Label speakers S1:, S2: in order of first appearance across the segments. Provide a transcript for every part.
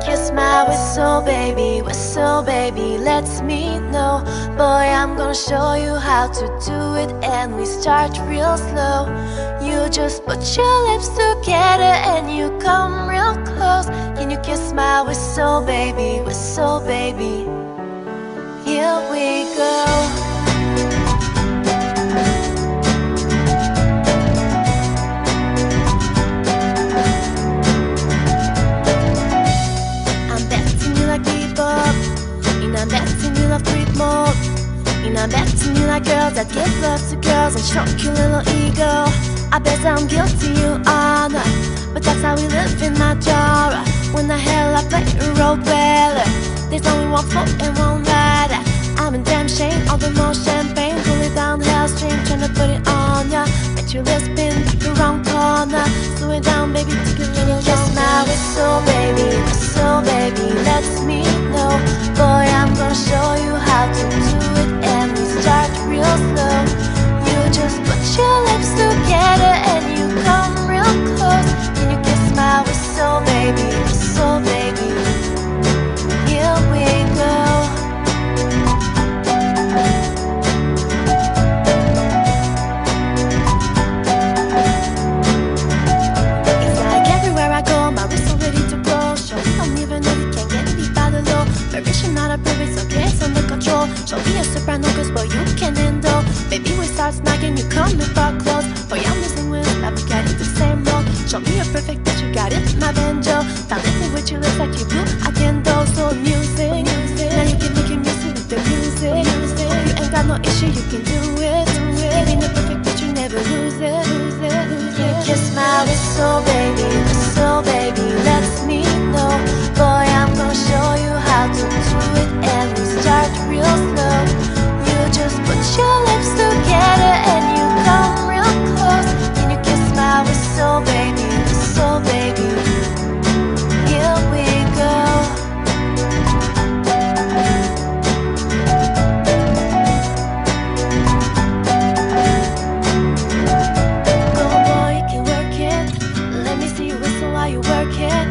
S1: kiss my whistle baby, let me know. Boy, I'm gonna show you how to do it, and we start real slow. You just put your lips together and you come real close. Can you kiss my whistle baby, here we go. I'm betting you love creep mode, and I'm betting you like girls that give love to girls and stroke your little ego. I bet I'm guilty, you are not, but that's how we live in my genre. When the hell I play a role better, there's only one foot and one rider. I'm in damn shame, all the more champagne, pull it down the hell stream, trying to put it on ya. Bet your lips spin the wrong corner, slow it down baby, take a little kiss my whistle baby, let me know. Boy, I'm gonna show you how to do it, and we start real slow. You just put your lips together and you come real close. Can you kiss my whistle baby, here we go. It's like everywhere I go, my whistle ready to blow. Show me don't even know you can't get me by the low. Permission not approved, it's okay, it's under control. Show me a soprano, cause boy you can handle. Baby we start snagging, you come and fuck close. Boy I'm missing with, but we got it the same role. Show me a perfect pitch, you got it, my banjo. Now let me with you, looks like you do, I can do. So music, now you can make it music with the music. You ain't got no issue, you can do it. Giving the perfect pitch, you never lose it. You kiss my whistle baby, let me know. Boy I'm gonna show you how to do it, and we start real slow. You just put your lips together and you come real close. Can you kiss my whistle baby, here we go. Go boy, you can work it, let me see you whistle while you work it.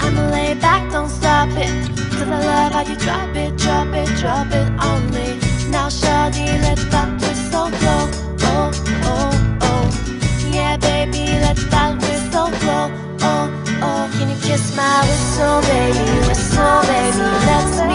S1: I'ma lay back, don't stop it, cause I love how you drop it on me. Now shawty, let that whistle blow. Oh, oh, oh, yeah baby, let that whistle blow. Oh, oh, can you kiss my whistle baby, let me